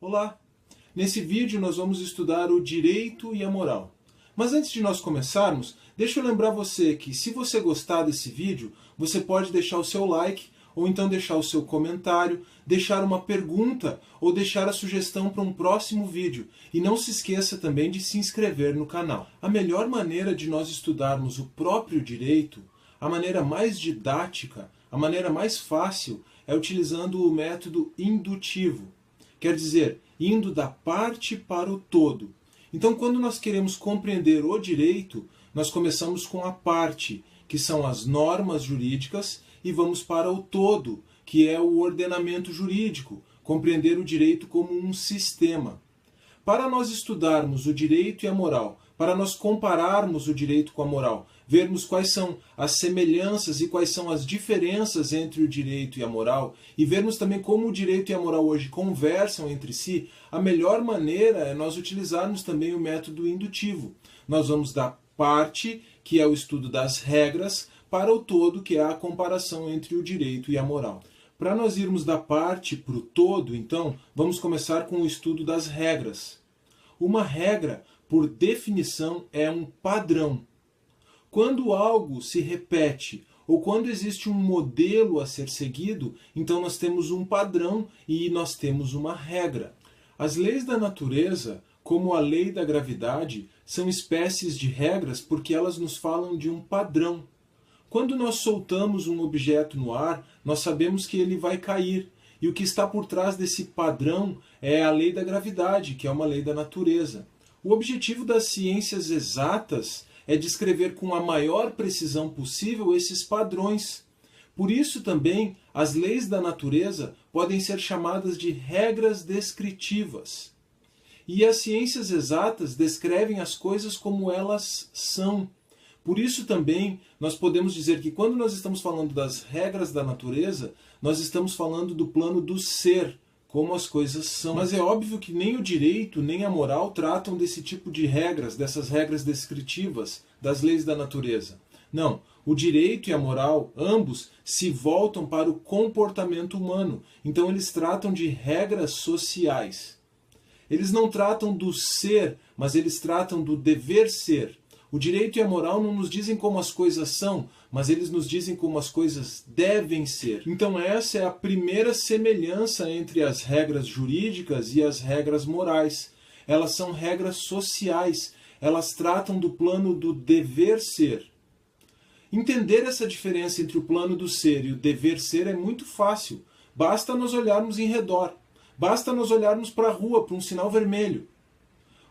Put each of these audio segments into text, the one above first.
Olá! Nesse vídeo nós vamos estudar o direito e a moral. Mas antes de nós começarmos, deixa eu lembrar você que se você gostar desse vídeo, você pode deixar o seu like, ou então deixar o seu comentário, deixar uma pergunta ou deixar a sugestão para um próximo vídeo. E não se esqueça também de se inscrever no canal. A melhor maneira de nós estudarmos o próprio direito, a maneira mais didática, a maneira mais fácil, é utilizando o método indutivo. Quer dizer, indo da parte para o todo. Então, quando nós queremos compreender o direito, nós começamos com a parte, que são as normas jurídicas, e vamos para o todo, que é o ordenamento jurídico, compreender o direito como um sistema. Para nós estudarmos o direito e a moral, para nós compararmos o direito com a moral, vermos quais são as semelhanças e quais são as diferenças entre o direito e a moral, e vermos também como o direito e a moral hoje conversam entre si, a melhor maneira é nós utilizarmos também o método indutivo. Nós vamos da parte, que é o estudo das regras, para o todo, que é a comparação entre o direito e a moral. Para nós irmos da parte para o todo, então, vamos começar com o estudo das regras. Uma regra, por definição, é um padrão. Quando algo se repete ou quando existe um modelo a ser seguido, então nós temos um padrão e nós temos uma regra. As leis da natureza, como a lei da gravidade, são espécies de regras porque elas nos falam de um padrão. Quando nós soltamos um objeto no ar, nós sabemos que ele vai cair. E o que está por trás desse padrão é a lei da gravidade, que é uma lei da natureza. O objetivo das ciências exatas é descrever com a maior precisão possível esses padrões. Por isso também, as leis da natureza podem ser chamadas de regras descritivas. E as ciências exatas descrevem as coisas como elas são. Por isso também, nós podemos dizer que quando nós estamos falando das regras da natureza, nós estamos falando do plano do ser, como as coisas são. Mas é óbvio que nem o direito, nem a moral tratam desse tipo de regras, dessas regras descritivas das leis da natureza. Não, o direito e a moral, ambos, se voltam para o comportamento humano. Então eles tratam de regras sociais. Eles não tratam do ser, mas eles tratam do dever ser. O direito e a moral não nos dizem como as coisas são, mas eles nos dizem como as coisas devem ser. Então essa é a primeira semelhança entre as regras jurídicas e as regras morais. Elas são regras sociais, elas tratam do plano do dever ser. Entender essa diferença entre o plano do ser e o dever ser é muito fácil. Basta nós olharmos em redor. Basta nós olharmos para a rua, para um sinal vermelho.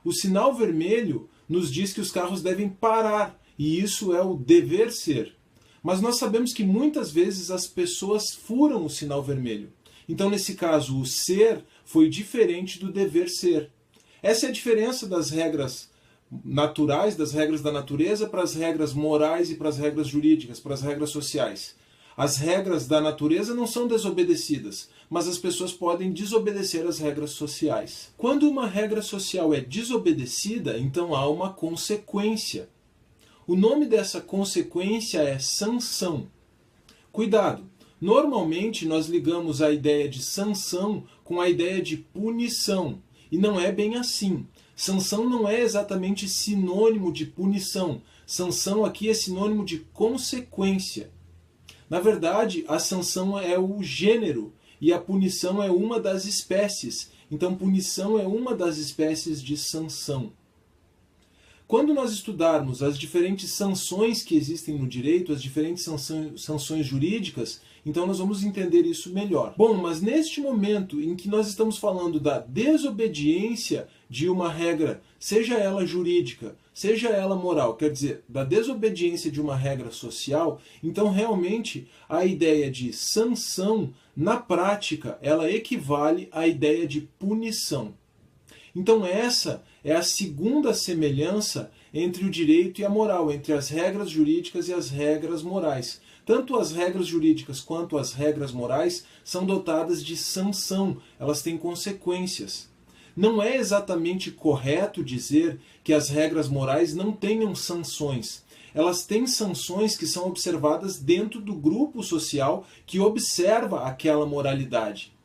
O sinal vermelho nos diz que os carros devem parar, e isso é o dever ser. Mas nós sabemos que muitas vezes as pessoas furam o sinal vermelho. Então, nesse caso, o ser foi diferente do dever ser. Essa é a diferença das regras naturais, das regras da natureza, para as regras morais e para as regras jurídicas, para as regras sociais. As regras da natureza não são desobedecidas, mas as pessoas podem desobedecer as regras sociais. Quando uma regra social é desobedecida, então há uma consequência. O nome dessa consequência é sanção. Cuidado! Normalmente nós ligamos a ideia de sanção com a ideia de punição, e não é bem assim. Sanção não é exatamente sinônimo de punição. Sanção aqui é sinônimo de consequência. Na verdade, a sanção é o gênero e a punição é uma das espécies. Então, punição é uma das espécies de sanção. Quando nós estudarmos as diferentes sanções que existem no direito, as diferentes sanções jurídicas, então nós vamos entender isso melhor. Bom, mas neste momento em que nós estamos falando da desobediência de uma regra, seja ela jurídica, seja ela moral, quer dizer, da desobediência de uma regra social, então realmente a ideia de sanção, na prática, ela equivale à ideia de punição. Então essa é a segunda semelhança entre o direito e a moral, entre as regras jurídicas e as regras morais. Tanto as regras jurídicas quanto as regras morais são dotadas de sanção, elas têm consequências. Não é exatamente correto dizer que as regras morais não tenham sanções. Elas têm sanções que são observadas dentro do grupo social que observa aquela moralidade.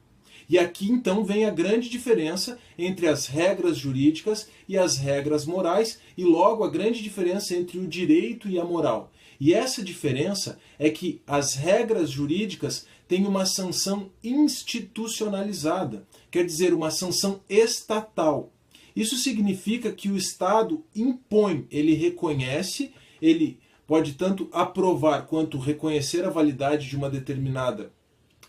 E aqui então vem a grande diferença entre as regras jurídicas e as regras morais, e logo a grande diferença entre o direito e a moral. E essa diferença é que as regras jurídicas têm uma sanção institucionalizada, quer dizer, uma sanção estatal. Isso significa que o Estado impõe, ele reconhece, ele pode tanto aprovar quanto reconhecer a validade de uma determinada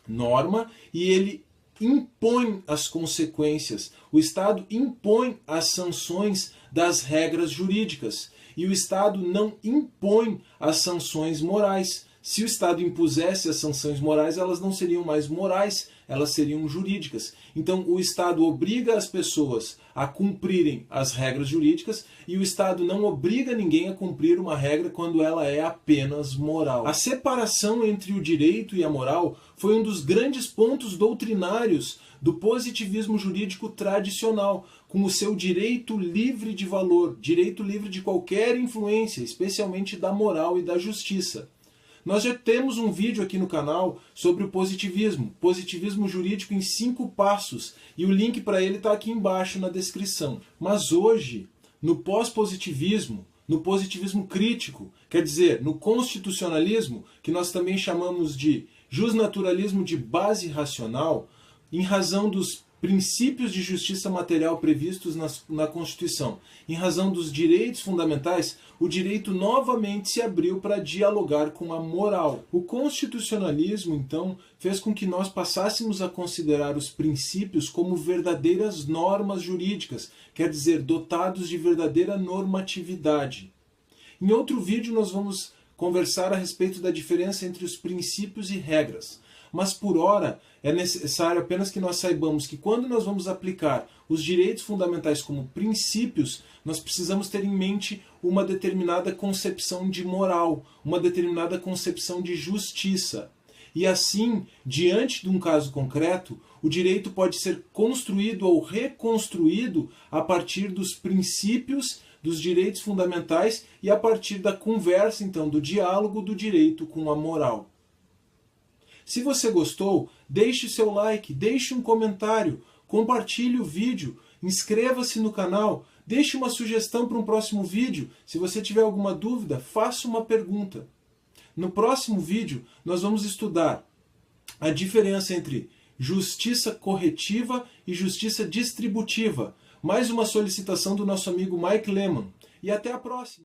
norma, e ele impõe as consequências. O Estado impõe as sanções das regras jurídicas. E o Estado não impõe as sanções morais. Se o Estado impusesse as sanções morais, elas não seriam mais morais, elas seriam jurídicas. Então o Estado obriga as pessoas a cumprirem as regras jurídicas e o Estado não obriga ninguém a cumprir uma regra quando ela é apenas moral. A separação entre o direito e a moral foi um dos grandes pontos doutrinários do positivismo jurídico tradicional, com o seu direito livre de valor, direito livre de qualquer influência, especialmente da moral e da justiça. Nós já temos um vídeo aqui no canal sobre o positivismo jurídico em 5 passos, e o link para ele está aqui embaixo na descrição. Mas hoje, no pós-positivismo, no positivismo crítico, quer dizer, no constitucionalismo, que nós também chamamos de justnaturalismo de base racional, em razão dos princípios de justiça material previstos na Constituição, em razão dos direitos fundamentais, o direito novamente se abriu para dialogar com a moral. O constitucionalismo, então, fez com que nós passássemos a considerar os princípios como verdadeiras normas jurídicas, quer dizer, dotados de verdadeira normatividade. Em outro vídeo nós vamos conversar a respeito da diferença entre os princípios e regras. Mas por hora é necessário apenas que nós saibamos que quando nós vamos aplicar os direitos fundamentais como princípios, nós precisamos ter em mente uma determinada concepção de moral, uma determinada concepção de justiça. E assim, diante de um caso concreto, o direito pode ser construído ou reconstruído a partir dos princípios dos direitos fundamentais e a partir da conversa, então, do diálogo do direito com a moral. Se você gostou, deixe seu like, deixe um comentário, compartilhe o vídeo, inscreva-se no canal, deixe uma sugestão para um próximo vídeo. Se você tiver alguma dúvida, faça uma pergunta. No próximo vídeo, nós vamos estudar a diferença entre justiça corretiva e justiça distributiva. Mais uma solicitação do nosso amigo Mike Lehman. E até a próxima!